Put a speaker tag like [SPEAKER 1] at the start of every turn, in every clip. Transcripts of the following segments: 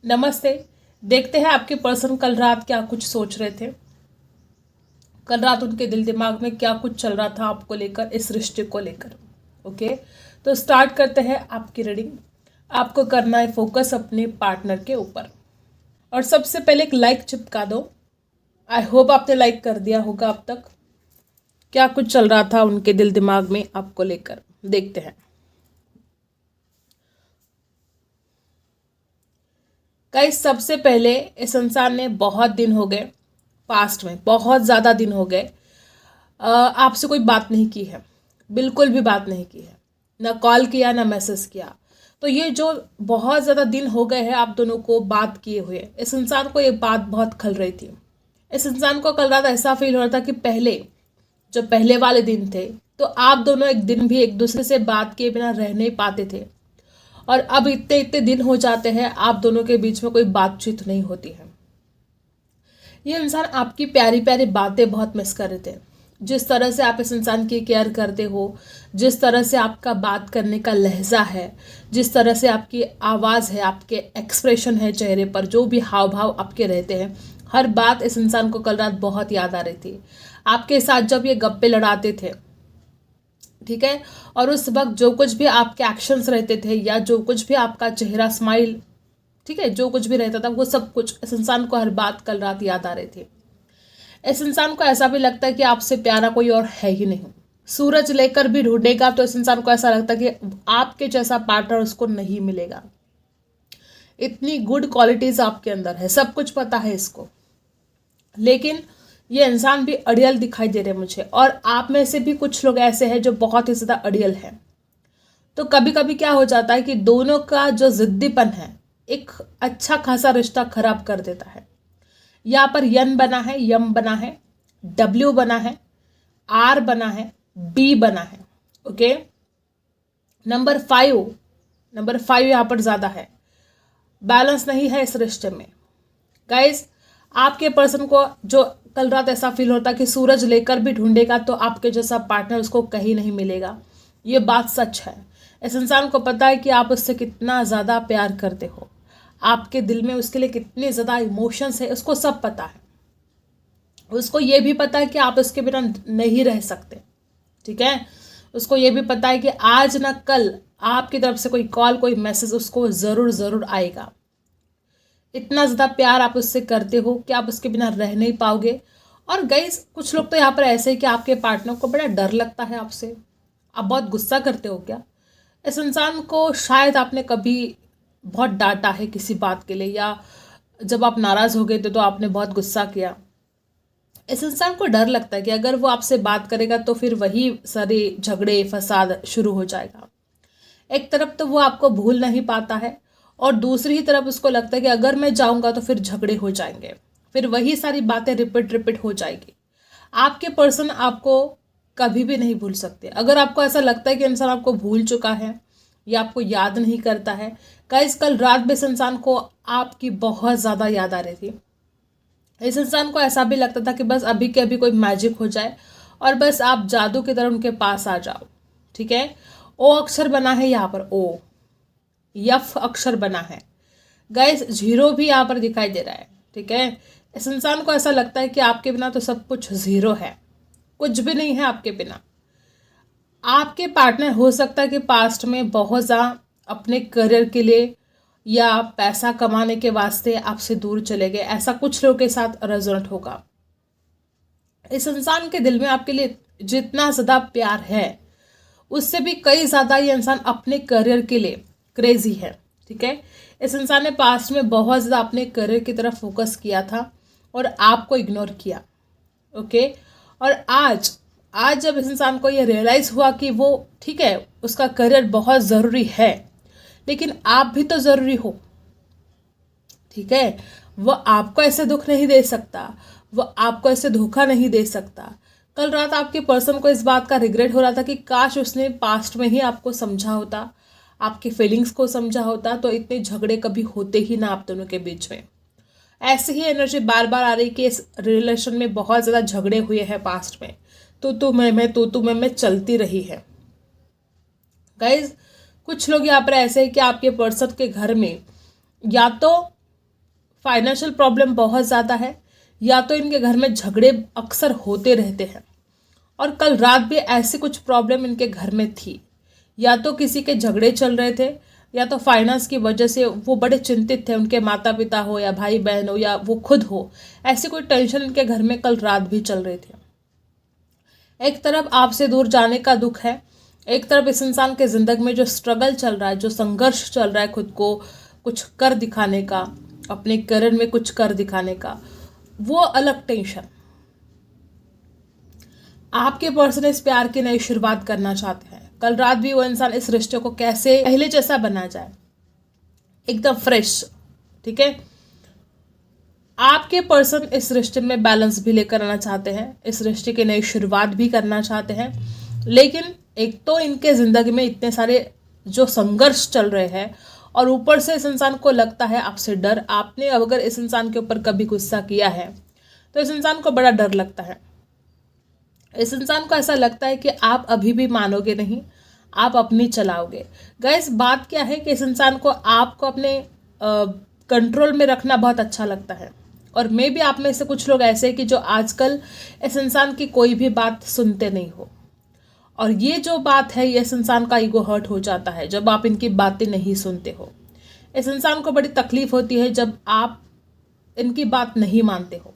[SPEAKER 1] नमस्ते। देखते हैं आपके पर्सन कल रात क्या कुछ सोच रहे थे। कल रात उनके दिल दिमाग में क्या कुछ चल रहा था आपको लेकर, इस रिश्ते को लेकर। ओके, तो स्टार्ट करते हैं आपकी रीडिंग। आपको करना है फोकस अपने पार्टनर के ऊपर, और सबसे पहले एक लाइक चिपका दो। आई होप आपने लाइक कर दिया होगा अब तक। क्या कुछ चल रहा था उनके दिल दिमाग में आपको लेकर, देखते हैं। गाइस, सबसे पहले इस इंसान ने बहुत दिन हो गए, पास्ट में बहुत ज़्यादा दिन हो गए, आपसे कोई बात नहीं की है, बिल्कुल भी बात नहीं की है, ना कॉल किया ना मैसेज किया। तो ये जो बहुत ज़्यादा दिन हो गए हैं आप दोनों को बात किए हुए, इस इंसान को ये बात बहुत खल रही थी। इस इंसान को कल रात ऐसा फील हो रहा था कि पहले जो पहले वाले दिन थे, तो आप दोनों एक दिन भी एक दूसरे से बात किए बिना रह नहीं पाते थे, और अब इतने इतने दिन हो जाते हैं आप दोनों के बीच में कोई बातचीत नहीं होती है। ये इंसान आपकी प्यारी प्यारी बातें बहुत मिस कर रहे थे। जिस तरह से आप इस इंसान की केयर करते हो, जिस तरह से आपका बात करने का लहजा है, जिस तरह से आपकी आवाज़ है, आपके एक्सप्रेशन है चेहरे पर, जो भी हाव भाव आपके रहते हैं, हर बात इस इंसान को कल रात बहुत याद आ रही थी। आपके साथ जब ये गप्पे लड़ाते थे, ठीक है, और उस वक्त जो कुछ भी आपके एक्शंस रहते थे या जो कुछ भी आपका चेहरा स्माइल, ठीक है, जो कुछ भी रहता था, वो सब कुछ इस इंसान को हर बात कल रात याद आ रही थी। इस इंसान को ऐसा भी लगता है कि आपसे प्यारा कोई और है ही नहीं। सूरज लेकर भी ढूंढेगा तो इस इंसान को ऐसा लगता है कि आपके जैसा पार्टनर उसको नहीं मिलेगा। इतनी गुड क्वालिटीज आपके अंदर है, सब कुछ पता है इसको, लेकिन ये इंसान भी अड़ियल दिखाई दे रहे हैं मुझे। और आप में से भी कुछ लोग ऐसे हैं जो बहुत ही ज़्यादा अड़ियल हैं। तो कभी कभी क्या हो जाता है कि दोनों का जो जिद्दीपन है एक अच्छा खासा रिश्ता खराब कर देता है। यहाँ पर यन बना है, यम बना है, डब्ल्यू बना है, आर बना है, बी बना है। ओके, नंबर 5 यहाँ पर ज़्यादा है, बैलेंस नहीं है इस रिश्ते में। गाइज, आपके पर्सन को जो कल रात ऐसा फील होता कि सूरज लेकर भी ढूंढेगा तो आपके जैसा पार्टनर उसको कहीं नहीं मिलेगा। ये बात सच है। इस इंसान को पता है कि आप उससे कितना ज़्यादा प्यार करते हो, आपके दिल में उसके लिए कितने ज़्यादा इमोशंस है, उसको सब पता है। उसको ये भी पता है कि आप उसके बिना नहीं रह सकते, ठीक है। उसको ये भी पता है कि आज ना कल आपकी तरफ से कोई कॉल, कोई मैसेज उसको ज़रूर ज़रूर आएगा। इतना ज़्यादा प्यार आप उससे करते हो कि आप उसके बिना रह नहीं पाओगे। और गाइस, कुछ लोग तो यहाँ पर ऐसे हैं कि आपके पार्टनर को बड़ा डर लगता है आपसे, आप बहुत गुस्सा करते हो क्या। इस इंसान को शायद आपने कभी बहुत डांटा है किसी बात के लिए, या जब आप नाराज़ हो गए थे तो आपने बहुत गुस्सा किया। इस इंसान को डर लगता है कि अगर वो आपसे बात करेगा तो फिर वही सारे झगड़े फसाद शुरू हो जाएगा। एक तरफ तो वो आपको भूल नहीं पाता है, और दूसरी ही तरफ उसको लगता है कि अगर मैं जाऊंगा तो फिर झगड़े हो जाएंगे, फिर वही सारी बातें रिपीट हो जाएगी। आपके पर्सन आपको कभी भी नहीं भूल सकते। अगर आपको ऐसा लगता है कि इंसान आपको भूल चुका है या आपको याद नहीं करता है, गाइस, कल रात में इस इंसान को आपकी बहुत ज़्यादा याद आ रही थी। इस इंसान को ऐसा भी लगता था कि बस अभी के अभी कोई मैजिक हो जाए और बस आप जादू की तरह उनके पास आ जाओ, ठीक है। ओ अक्षर बना है यहाँ पर, ओ, यफ अक्षर बना है, गाइस, जीरो भी यहाँ पर दिखाई दे रहा है, ठीक है। इस इंसान को ऐसा लगता है कि आपके बिना तो सब कुछ जीरो है, कुछ भी नहीं है आपके बिना। आपके पार्टनर हो सकता है कि पास्ट में बहुत ज़्यादा अपने करियर के लिए या पैसा कमाने के वास्ते आपसे दूर चले गए, ऐसा कुछ लोगों के साथ रेजोनेट होगा। इस इंसान के दिल में आपके लिए जितना ज़्यादा प्यार है उससे भी कई ज़्यादा ये इंसान अपने करियर के लिए क्रेजी है, ठीक है। इस इंसान ने पास्ट में बहुत ज़्यादा अपने करियर की तरफ फोकस किया था और आपको इग्नोर किया, ओके। और आज जब इस इंसान को ये रियलाइज़ हुआ कि वो, ठीक है, उसका करियर बहुत ज़रूरी है, लेकिन आप भी तो ज़रूरी हो, ठीक है। वो आपको ऐसे दुख नहीं दे सकता, वो आपको ऐसे धोखा नहीं दे सकता। कल रात आपके पर्सन को इस बात का रिग्रेट हो रहा था कि काश उसने पास्ट में ही आपको समझा होता, आपके फीलिंग्स को समझा होता, तो इतने झगड़े कभी होते ही ना आप दोनों के बीच में। ऐसे ही एनर्जी बार बार आ रही कि इस रिलेशन में बहुत ज़्यादा झगड़े हुए हैं पास्ट में, तू मैं चलती रही है। गाइज, कुछ लोग यहाँ पर ऐसे हैं कि आपके पर्सन के घर में या तो फाइनेंशियल प्रॉब्लम बहुत ज़्यादा है, या तो इनके घर में झगड़े अक्सर होते रहते हैं। और कल रात भी ऐसी कुछ प्रॉब्लम इनके घर में थी, या तो किसी के झगड़े चल रहे थे, या तो फाइनेंस की वजह से वो बड़े चिंतित थे, उनके माता पिता हो या भाई बहन हो या वो खुद हो, ऐसी कोई टेंशन इनके घर में कल रात भी चल रही थी। एक तरफ आपसे दूर जाने का दुख है, एक तरफ इस इंसान के ज़िंदगी में जो स्ट्रगल चल रहा है, जो संघर्ष चल रहा है खुद को कुछ कर दिखाने का, अपने करियर में कुछ कर दिखाने का, वो अलग टेंशन। आपके पर्सन इस प्यार की नई शुरुआत करना चाहते हैं। कल रात भी वो इंसान इस रिश्ते को कैसे पहले जैसा बना जाए, एकदम फ्रेश। ठीक है, आपके पर्सन इस रिश्ते में बैलेंस भी लेकर आना चाहते हैं, इस रिश्ते की नई शुरुआत भी करना चाहते हैं। लेकिन एक तो इनके ज़िंदगी में इतने सारे जो संघर्ष चल रहे हैं, और ऊपर से इस इंसान को लगता है आपसे डर। आपने अगर इस इंसान के ऊपर कभी गुस्सा किया है तो इस इंसान को बड़ा डर लगता है। इस इंसान को ऐसा लगता है कि आप अभी भी मानोगे नहीं, आप अपनी चलाओगे। गाइस, बात क्या है कि इस इंसान को आपको अपने कंट्रोल में रखना बहुत अच्छा लगता है। और मे भी आप में से कुछ लोग ऐसे हैं कि जो आजकल इस इंसान की कोई भी बात सुनते नहीं हो, और ये जो बात है, ये इस इंसान का ईगो हर्ट हो जाता है जब आप इनकी बातें नहीं सुनते हो। इस इंसान को बड़ी तकलीफ होती है जब आप इनकी बात नहीं मानते हो।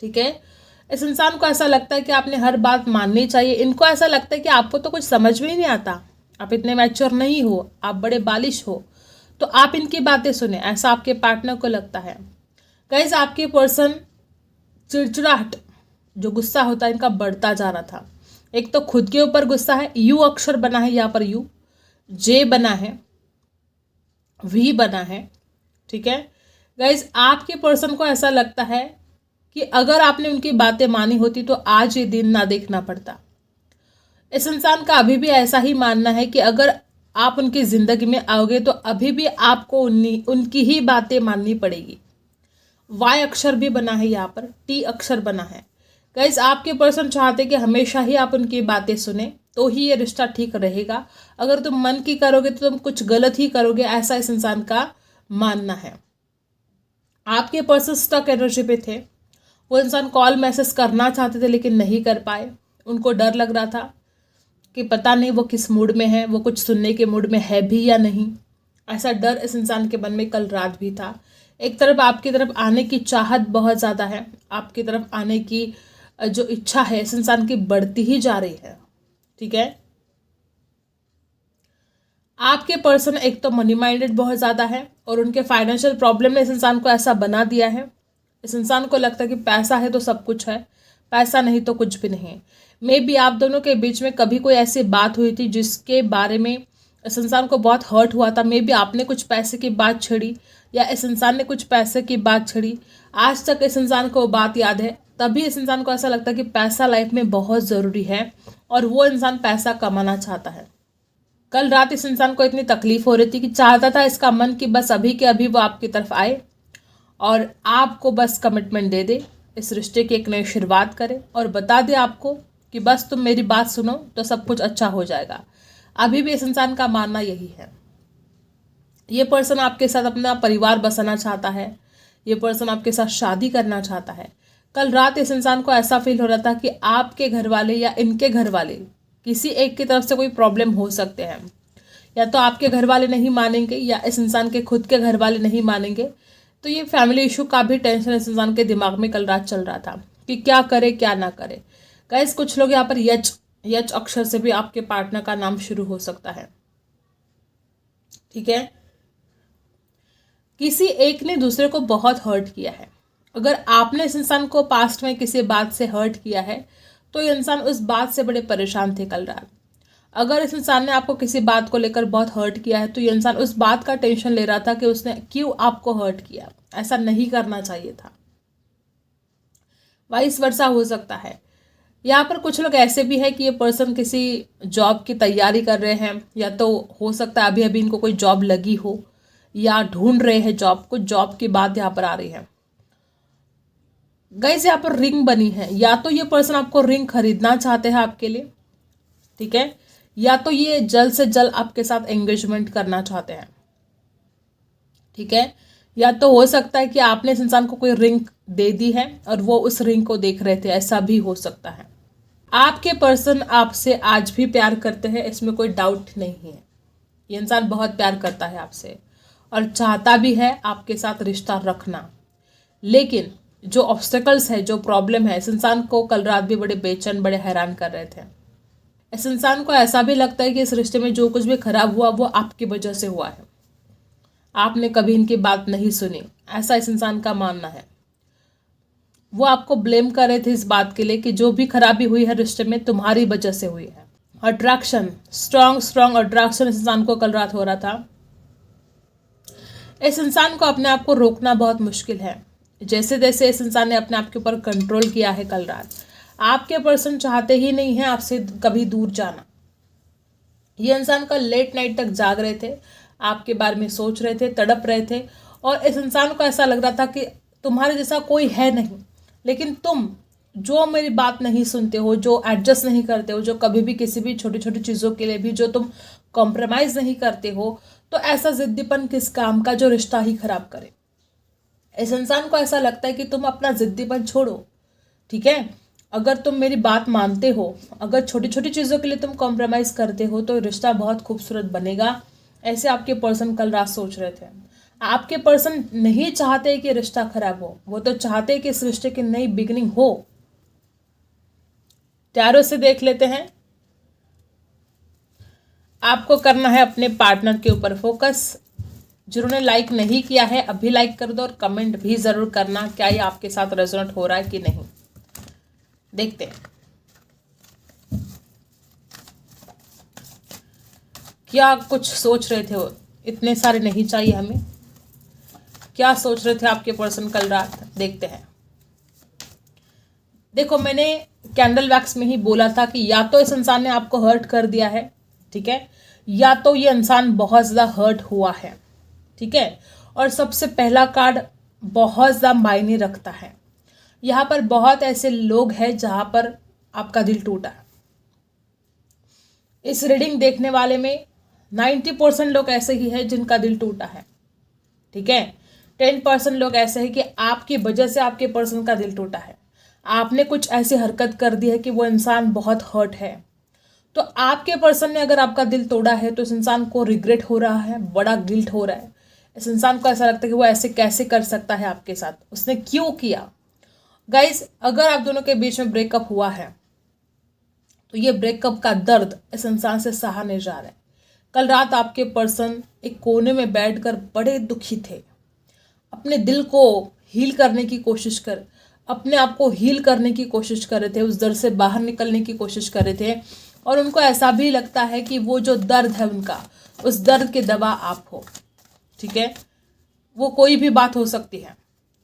[SPEAKER 1] ठीक है, इस इंसान को ऐसा लगता है कि आपने हर बात माननी चाहिए। इनको ऐसा लगता है कि आपको तो कुछ समझ में ही नहीं आता, आप इतने मैच्योर नहीं हो, आप बड़े बालिश हो, तो आप इनकी बातें सुने, ऐसा आपके पार्टनर को लगता है। गाइस, आपके पर्सन चिड़चिड़ाहट, जो गुस्सा होता है इनका बढ़ता जा रहा था। एक तो खुद के ऊपर गुस्सा है, यू अक्षर बना है, यहाँ पर यू, जे बना है, वी बना है। ठीक है गाइस, आपके पर्सन को ऐसा लगता है कि अगर आपने उनकी बातें मानी होती तो आज ये दिन ना देखना पड़ता। इस इंसान का अभी भी ऐसा ही मानना है कि अगर आप उनकी ज़िंदगी में आओगे तो अभी भी आपको उनकी ही बातें माननी पड़ेगी। वाई अक्षर भी बना है, यहाँ पर टी अक्षर बना है। गाइज, आपके पर्सन चाहते कि हमेशा ही आप उनकी बातें सुने, तो ही ये रिश्ता ठीक रहेगा। अगर तुम मन की करोगे तो तुम कुछ गलत ही करोगे, ऐसा इस इंसान का मानना है। आपके पर्सन स्टक एनर्जी पे थे। वो इंसान कॉल मैसेज करना चाहते थे लेकिन नहीं कर पाए। उनको डर लग रहा था कि पता नहीं वो किस मूड में है, वो कुछ सुनने के मूड में है भी या नहीं। ऐसा डर इस इंसान के मन में कल रात भी था। एक तरफ आपकी तरफ आने की चाहत बहुत ज़्यादा है, आपकी तरफ आने की जो इच्छा है इस इंसान की बढ़ती ही जा रही है। ठीक है, आपके पर्सन एक तो मनी माइंडेड बहुत ज़्यादा है, और उनके फाइनेंशियल प्रॉब्लम ने इस इंसान को ऐसा बना दिया है। इस इंसान को लगता है कि पैसा है तो सब कुछ है, पैसा नहीं तो कुछ भी नहीं। मे बी आप दोनों के बीच में कभी कोई ऐसी बात हुई थी जिसके बारे में इस इंसान को बहुत हर्ट हुआ था। मे बी आपने कुछ पैसे की बात छेड़ी या इस इंसान ने कुछ पैसे की बात छेड़ी। आज तक इस इंसान को वो बात याद है, तभी इस इंसान को ऐसा लगता है कि पैसा लाइफ में बहुत ज़रूरी है और वो इंसान पैसा कमाना चाहता है। कल रात इस इंसान को इतनी तकलीफ हो रही थी कि चाहता था इसका मन कि बस अभी के अभी वो आपकी तरफ आए और आपको बस कमिटमेंट दे दे, इस रिश्ते की एक नई शुरुआत करे और बता दे आपको कि बस तुम मेरी बात सुनो तो सब कुछ अच्छा हो जाएगा। अभी भी इस इंसान का मानना यही है। ये पर्सन आपके साथ अपना परिवार बसाना चाहता है, ये पर्सन आपके साथ शादी करना चाहता है। कल रात इस इंसान को ऐसा फील हो रहा था कि आपके घर वाले या इनके घर वाले किसी एक की तरफ से कोई प्रॉब्लम हो सकते हैं। या तो आपके घर वाले नहीं मानेंगे या इस इंसान के खुद के घर वाले नहीं मानेंगे। तो ये फैमिली इशू का भी टेंशन इस इंसान के दिमाग में कल रात चल रहा था कि क्या करे क्या ना करे। गाइस, कुछ लोग यहाँ पर यच अक्षर से भी आपके पार्टनर का नाम शुरू हो सकता है। ठीक है, किसी एक ने दूसरे को बहुत हर्ट किया है। अगर आपने इस इंसान को पास्ट में किसी बात से हर्ट किया है तो ये इंसान उस बात से बड़े परेशान थे कल रात। अगर इस इंसान ने आपको किसी बात को लेकर बहुत हर्ट किया है तो ये इंसान उस बात का टेंशन ले रहा था कि उसने क्यों आपको हर्ट किया, ऐसा नहीं करना चाहिए था। वाइस वर्सा हो सकता है। यहाँ पर कुछ लोग ऐसे भी है कि ये पर्सन किसी जॉब की तैयारी कर रहे हैं, या तो हो सकता है अभी अभी इनको कोई जॉब लगी हो या ढूंढ रहे हैं जॉब, कुछ जॉब की बात यहाँ पर आ रही है। गाइस, यहाँ पर रिंग बनी है, या तो ये पर्सन आपको रिंग खरीदना चाहते हैं आपके लिए, ठीक है, या तो ये जल्द से जल्द आपके साथ एंगेजमेंट करना चाहते हैं। ठीक है, या तो हो सकता है कि आपने इस इंसान को कोई रिंग दे दी है और वो उस रिंग को देख रहे थे, ऐसा भी हो सकता है। आपके पर्सन आपसे आज भी प्यार करते हैं, इसमें कोई डाउट नहीं है। ये इंसान बहुत प्यार करता है आपसे और चाहता भी है आपके साथ रिश्ता रखना। लेकिन जो ऑब्स्टेकल्स है, जो प्रॉब्लम है, इस इंसान को कल रात भी बड़े बेचैन, बड़े हैरान कर रहे थे। इस इंसान को ऐसा भी लगता है कि इस रिश्ते में जो कुछ भी खराब हुआ वो आपकी वजह से हुआ है। आपने कभी इनकी बात नहीं सुनी, ऐसा इस इंसान का मानना है। वो आपको ब्लेम कर रहे थे इस बात के लिए कि जो भी खराबी हुई है रिश्ते में तुम्हारी वजह से हुई है। अट्रैक्शन, स्ट्रॉन्ग अट्रैक्शन इस इंसान को कल रात हो रहा था। इस इंसान को अपने आप को रोकना बहुत मुश्किल है। जैसे जैसे इस इंसान ने अपने आप के ऊपर कंट्रोल किया है कल रात, आपके पर्सन चाहते ही नहीं है आपसे कभी दूर जाना। ये इंसान कल लेट नाइट तक जाग रहे थे, आपके बारे में सोच रहे थे, तड़प रहे थे और इस इंसान को ऐसा लग रहा था कि तुम्हारे जैसा कोई है नहीं, लेकिन तुम जो मेरी बात नहीं सुनते हो, जो एडजस्ट नहीं करते हो, जो कभी भी किसी भी छोटी छोटी चीज़ों के लिए भी जो तुम कॉम्प्रोमाइज़ नहीं करते हो, तो ऐसा जिद्दीपन किस काम का जो रिश्ता ही खराब करे। इस इंसान को ऐसा लगता है कि तुम अपना जिद्दीपन छोड़ो, ठीक है। अगर तुम मेरी बात मानते हो, अगर छोटी छोटी चीज़ों के लिए तुम कॉम्प्रोमाइज़ करते हो तो रिश्ता बहुत खूबसूरत बनेगा। ऐसे आपके पर्सन कल रात सोच रहे थे। आपके पर्सन नहीं चाहते कि रिश्ता खराब हो, वो तो चाहते कि इस रिश्ते की नई बिगनिंग हो। टैरो से देख लेते हैं। आपको करना है अपने पार्टनर के ऊपर फोकस। जिन्होंने लाइक नहीं किया है अभी लाइक कर दो और कमेंट भी ज़रूर करना क्या ये आपके साथ रेजोनेट हो रहा है कि नहीं। देखते हैं क्या कुछ सोच रहे थे वो। इतने सारे नहीं चाहिए हमें। क्या सोच रहे थे आपके पर्सन कल रात, देखते हैं। देखो, मैंने कैंडल वैक्स में ही बोला था कि या तो इस इंसान ने आपको हर्ट कर दिया है, ठीक है, या तो ये इंसान बहुत ज़्यादा हर्ट हुआ है, ठीक है। और सबसे पहला कार्ड बहुत ज़्यादा मायने रखता है। यहाँ पर बहुत ऐसे लोग हैं जहाँ पर आपका दिल टूटा है। इस रीडिंग देखने वाले में 90% लोग ऐसे ही हैं जिनका दिल टूटा है, ठीक है। 10% लोग ऐसे हैं कि आपकी वजह से आपके पर्सन का दिल टूटा है। आपने कुछ ऐसी हरकत कर दी है कि वो इंसान बहुत हर्ट है। तो आपके पर्सन ने अगर आपका दिल तोड़ा है तो इस इंसान को रिग्रेट हो रहा है, बड़ा गिल्ट हो रहा है। इस इंसान को ऐसा लगता है कि वो ऐसे कैसे कर सकता है आपके साथ, उसने क्यों किया। गाइज, अगर आप दोनों के बीच में ब्रेकअप हुआ है तो ये ब्रेकअप का दर्द इस इंसान से सहा नहीं जा रहा है। कल रात आपके पर्सन एक कोने में बैठकर बड़े दुखी थे। अपने दिल को हील करने की कोशिश कर, अपने आप को हील करने की कोशिश कर रहे थे, उस दर्द से बाहर निकलने की कोशिश कर रहे थे। और उनको ऐसा भी लगता है कि वो जो दर्द है उनका, उस दर्द के दवा आप हो, ठीक है। वो कोई भी बात हो सकती है,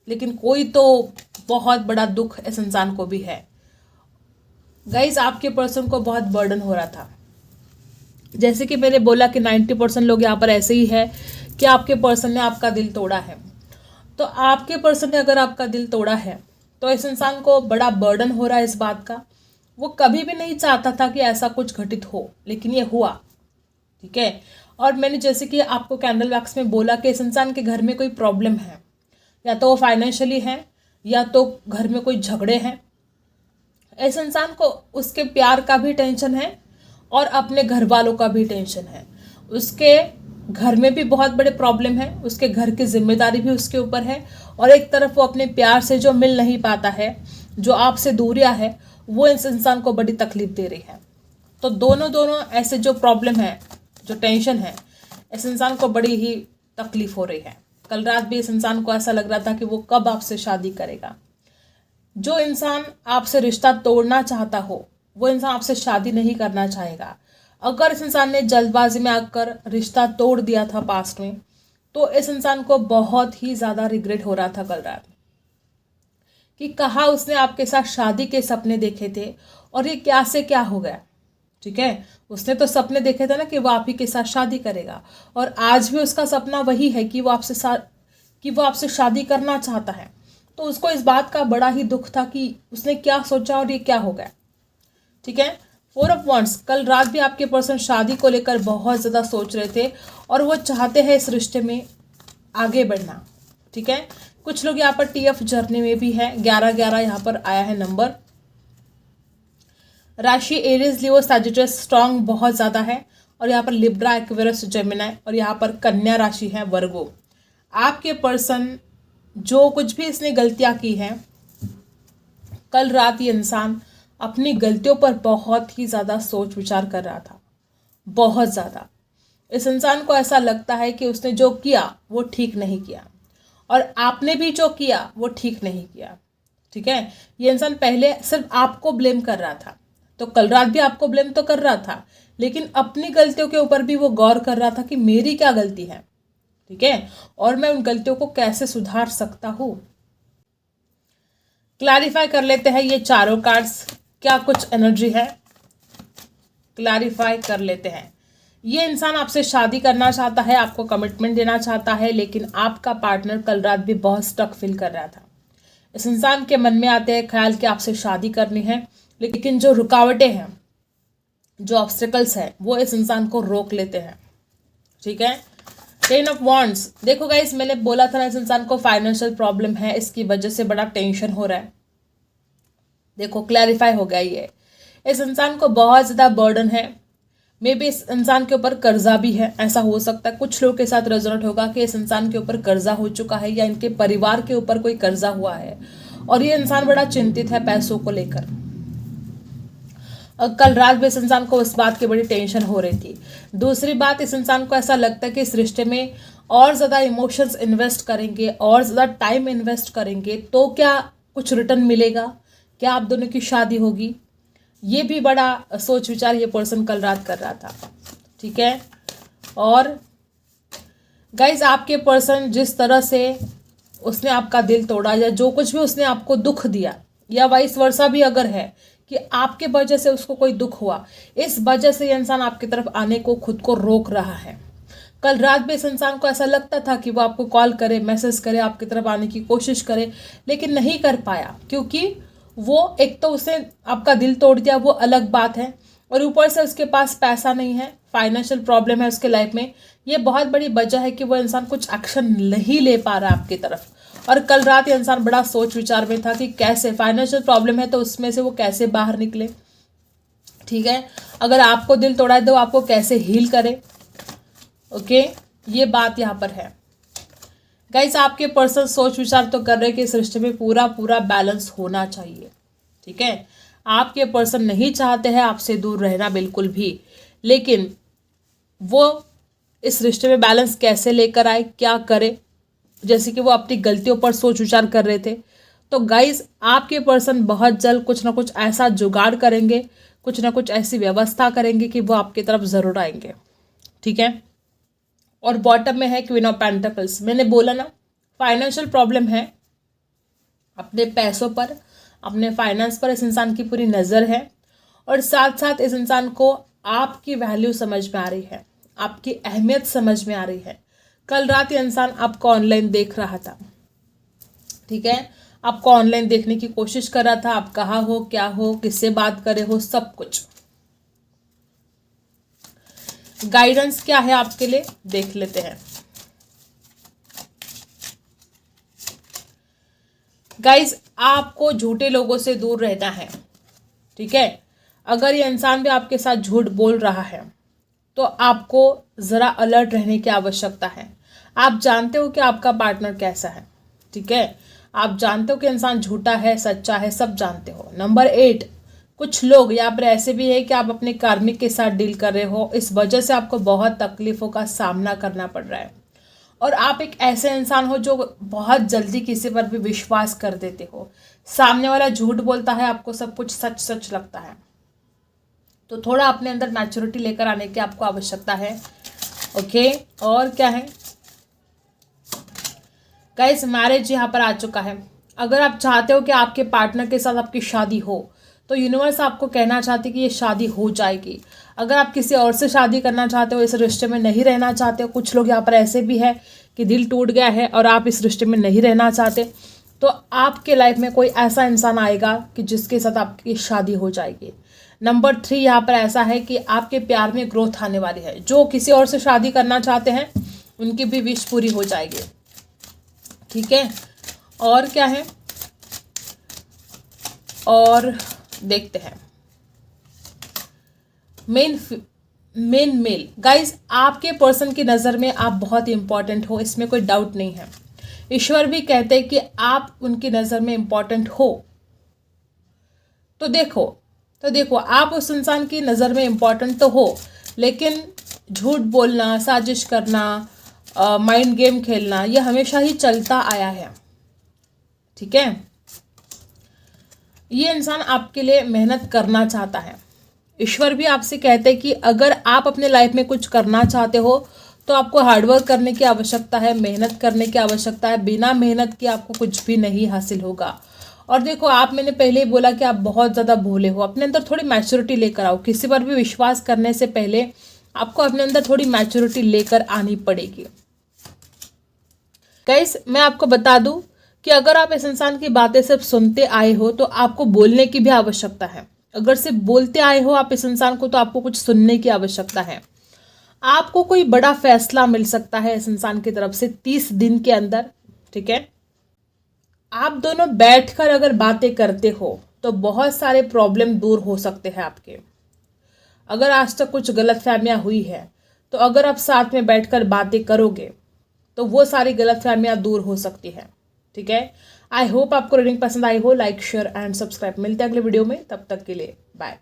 [SPEAKER 1] लेकिन कोई तो बहुत बड़ा दुख इस इंसान को भी है। गाइज, आपके पर्सन को बहुत बर्डन हो रहा था। जैसे कि मैंने बोला कि 90% लोग यहाँ पर ऐसे ही है कि आपके पर्सन ने आपका दिल तोड़ा है। तो आपके पर्सन ने अगर आपका दिल तोड़ा है तो इस इंसान को बड़ा बर्डन हो रहा है इस बात का। वो कभी भी नहीं चाहता था कि ऐसा कुछ घटित हो, लेकिन ये हुआ, ठीक है। और मैंने जैसे कि आपको कैंडल वैक्स में बोला कि इस इंसान के घर में कोई प्रॉब्लम है, या तो वो फाइनेंशियली है या तो घर में कोई झगड़े हैं। इस इंसान को उसके प्यार का भी टेंशन है और अपने घर वालों का भी टेंशन है। उसके घर में भी बहुत बड़े प्रॉब्लम है, उसके घर की जिम्मेदारी भी उसके ऊपर है, और एक तरफ वो अपने प्यार से जो मिल नहीं पाता है, जो आपसे दूरियां है, वो इस इंसान को बड़ी तकलीफ दे रही है। तो दोनों ऐसे जो प्रॉब्लम है, जो टेंशन है, इस इंसान को बड़ी ही तकलीफ हो रही है। कल रात भी इस इंसान को ऐसा लग रहा था कि वो कब आपसे शादी करेगा। जो इंसान आपसे रिश्ता तोड़ना चाहता हो वो इंसान आपसे शादी नहीं करना चाहेगा। अगर इस इंसान ने जल्दबाजी में आकर रिश्ता तोड़ दिया था पास्ट में, तो इस इंसान को बहुत ही ज़्यादा रिग्रेट हो रहा था कल रात कि कहाँ उसने आपके साथ शादी के सपने देखे थे और ये क्या से क्या हो गया, ठीक है। उसने तो सपने देखे थे ना कि वो आप ही के साथ शादी करेगा, और आज भी उसका सपना वही है कि वो आपसे शादी करना चाहता है। तो उसको इस बात का बड़ा ही दुख था कि उसने क्या सोचा और ये क्या हो गया, ठीक है। 4 ऑफ वांड्स, कल रात भी आपके पर्सन शादी को लेकर बहुत ज़्यादा सोच रहे थे और वो चाहते हैं इस रिश्ते में आगे बढ़ना, ठीक है। कुछ लोग यहाँ पर TF जर्नी में भी है, 11-11 यहाँ पर आया है नंबर। राशि एरीज, लियो, सैजिटस स्ट्रॉन्ग बहुत ज़्यादा है, और यहाँ पर लिब्रा, एक्वेरियस, जेमिनी, और यहाँ पर कन्या राशि है, वर्गो। आपके पर्सन जो कुछ भी इसने गलतियाँ की हैं, कल रात ये इंसान अपनी गलतियों पर बहुत ही ज़्यादा सोच विचार कर रहा था, बहुत ज़्यादा। इस इंसान को ऐसा लगता है कि उसने जो किया वो ठीक नहीं किया, और आपने भी जो किया वो ठीक नहीं किया, ठीक है। ये इंसान पहले सिर्फ आपको ब्लेम कर रहा था, तो कल रात भी आपको ब्लेम तो कर रहा था, लेकिन अपनी गलतियों के ऊपर भी वो गौर कर रहा था कि मेरी क्या गलती है, ठीक है, और मैं उन गलतियों को कैसे सुधार सकता हूँ। क्लैरिफाई कर लेते हैं ये चारों कार्ड्स, क्या कुछ एनर्जी है, क्लैरिफाई कर लेते हैं। ये इंसान आपसे शादी करना चाहता है, आपको कमिटमेंट देना चाहता है, लेकिन आपका पार्टनर कल रात भी बहुत स्टक फील कर रहा था। इस इंसान के मन में आते हैं ख्याल कि आपसे शादी करनी है, लेकिन जो रुकावटें हैं, जो ऑब्स्टिकल्स हैं, वो इस इंसान को रोक लेते हैं, ठीक है। 10 ऑफ वॉन्ड्स, देखो गाइस, मैंने बोला था ना इस इंसान को फाइनेंशियल प्रॉब्लम है, इसकी वजह से बड़ा टेंशन हो रहा है। देखो क्लैरिफाई हो गया ये। इस इंसान को बहुत ज़्यादा बर्डन है, मे बी इस इंसान के ऊपर कर्जा भी है, ऐसा हो सकता है। कुछ लोगों के साथ रेजोनेट होगा कि इस इंसान के ऊपर कर्जा हो चुका है, या इनके परिवार के ऊपर कोई कर्जा हुआ है, और ये इंसान बड़ा चिंतित है पैसों को लेकर। कल रात भी इस इंसान को उस बात की बड़ी टेंशन हो रही थी। दूसरी बात, इस इंसान को ऐसा लगता है कि इस रिश्ते में और ज़्यादा इमोशंस इन्वेस्ट करेंगे, और ज़्यादा टाइम इन्वेस्ट करेंगे तो क्या कुछ रिटर्न मिलेगा, क्या आप दोनों की शादी होगी, ये भी बड़ा सोच विचार ये पर्सन कल रात कर रहा था, ठीक है। और गाइज, आपके पर्सन जिस तरह से उसने आपका दिल तोड़ा, या जो कुछ भी उसने आपको दुख दिया, या वाइस वर्सा भी अगर है कि आपके वजह से उसको कोई दुख हुआ, इस वजह से ये इंसान आपकी तरफ आने को खुद को रोक रहा है। कल रात भी इस इंसान को ऐसा लगता था कि वो आपको कॉल करे, मैसेज करे, आपकी तरफ आने की कोशिश करे, लेकिन नहीं कर पाया, क्योंकि वो एक तो उसने आपका दिल तोड़ दिया, वो अलग बात है, और ऊपर से उसके पास पैसा नहीं है, फाइनेंशियल प्रॉब्लम है उसके लाइफ में। ये बहुत बड़ी वजह है कि वो इंसान कुछ एक्शन नहीं ले पा रहा है आपकी तरफ। और कल रात ये इंसान बड़ा सोच विचार में था कि कैसे, फाइनेंशियल प्रॉब्लम है तो उसमें से वो कैसे बाहर निकले, ठीक है। अगर आपको दिल तोड़ा है तो आपको कैसे हील करे, ओके, ये बात यहाँ पर है। गाइस, आपके पर्सन सोच विचार तो कर रहे हैं कि इस रिश्ते में पूरा पूरा बैलेंस होना चाहिए, ठीक है। आपके पर्सन नहीं चाहते हैं आपसे दूर रहना बिल्कुल भी, लेकिन वो इस रिश्ते में बैलेंस कैसे लेकर आए, क्या करे, जैसे कि वो अपनी गलतियों पर सोच विचार कर रहे थे। तो गाइस, आपके पर्सन बहुत जल्द कुछ ना कुछ ऐसा जुगाड़ करेंगे, कुछ ना कुछ ऐसी व्यवस्था करेंगे कि वो आपकी तरफ ज़रूर आएंगे, ठीक है। और बॉटम में है क्वीन ऑफ पेंटिकल्स। मैंने बोला ना, फाइनेंशियल प्रॉब्लम है, अपने पैसों पर, अपने फाइनेंस पर इस इंसान की पूरी नज़र है, और साथ साथ इस इंसान को आपकी वैल्यू समझ में आ रही है, आपकी अहमियत समझ में आ रही है। कल रात ये इंसान आपको ऑनलाइन देख रहा था, ठीक है, आपको ऑनलाइन देखने की कोशिश कर रहा था, आप कहाँ हो, क्या हो, किससे बात करे हो, सब कुछ। गाइडेंस क्या है आपके लिए, देख लेते हैं। गाइस, आपको झूठे लोगों से दूर रहना है, ठीक है। अगर ये इंसान भी आपके साथ झूठ बोल रहा है तो आपको ज़रा अलर्ट रहने की आवश्यकता है। आप जानते हो कि आपका पार्टनर कैसा है, ठीक है, आप जानते हो कि इंसान झूठा है, सच्चा है, सब जानते हो। नंबर 8, कुछ लोग यहाँ पर ऐसे भी है कि आप अपने कार्मिक के साथ डील कर रहे हो, इस वजह से आपको बहुत तकलीफ़ों का सामना करना पड़ रहा है, और आप एक ऐसे इंसान हो जो बहुत जल्दी किसी पर भी विश्वास कर देते हो। सामने वाला झूठ बोलता है, आपको सब कुछ सच सच लगता है, तो थोड़ा अपने अंदर मैच्योरिटी लेकर आने की आपको आवश्यकता है, ओके। और क्या है गाइस, मैरिज यहाँ पर आ चुका है। अगर आप चाहते हो कि आपके पार्टनर के साथ आपकी शादी हो, तो यूनिवर्स आपको कहना चाहती है कि ये शादी हो जाएगी। अगर आप किसी और से शादी करना चाहते हो, इस रिश्ते में नहीं रहना चाहते हो, कुछ लोग यहाँ पर ऐसे भी है कि दिल टूट गया है और आप इस रिश्ते में नहीं रहना चाहते, तो आपके लाइफ में कोई ऐसा इंसान आएगा कि जिसके साथ आपकी शादी हो जाएगी। नंबर 3 यहाँ पर ऐसा है कि आपके प्यार में ग्रोथ आने वाली है। जो किसी और से शादी करना चाहते हैं उनकी भी विश पूरी हो जाएगी, ठीक है, और क्या है, और देखते हैं मेन मेल। गाइज, आपके पर्सन की नज़र में आप बहुत ही इंपॉर्टेंट हो, इसमें कोई डाउट नहीं है। ईश्वर भी कहते हैं कि आप उनकी नज़र में इंपॉर्टेंट हो। तो देखो आप उस इंसान की नज़र में इंपॉर्टेंट तो हो, लेकिन झूठ बोलना, साजिश करना, माइंड गेम खेलना, यह हमेशा ही चलता आया है। ठीक है, ये इंसान आपके लिए मेहनत करना चाहता है। ईश्वर भी आपसे कहते हैं कि अगर आप अपने लाइफ में कुछ करना चाहते हो तो आपको हार्डवर्क करने की आवश्यकता है, मेहनत करने की आवश्यकता है। बिना मेहनत के आपको कुछ भी नहीं हासिल होगा। और देखो, मैंने पहले ही बोला कि आप बहुत ज़्यादा भोले हो। अपने अंदर थोड़ी मैच्योरिटी लेकर आओ। किसी पर भी विश्वास करने से पहले आपको अपने अंदर थोड़ी मैच्योरिटी लेकर आनी पड़ेगी। गाइस, मैं आपको बता दूं कि अगर आप इस इंसान की बातें सिर्फ सुनते आए हो तो आपको बोलने की भी आवश्यकता है। अगर सिर्फ बोलते आए हो आप इस इंसान को, तो आपको कुछ सुनने की आवश्यकता है। आपको कोई बड़ा फैसला मिल सकता है इस इंसान की तरफ से 30 दिन के अंदर। ठीक है, आप दोनों बैठकर अगर बातें करते हो तो बहुत सारे प्रॉब्लम दूर हो सकते हैं आपके। अगर आज तक कुछ गलतफहमियां हुई है तो अगर आप साथ में बैठकर बातें करोगे तो वो सारी गलतफहमियां दूर हो सकती है। ठीक है, आई होप आपको रीडिंग पसंद आई हो। Like, share and subscribe. मिलते हैं अगले वीडियो में, तब तक के लिए बाय।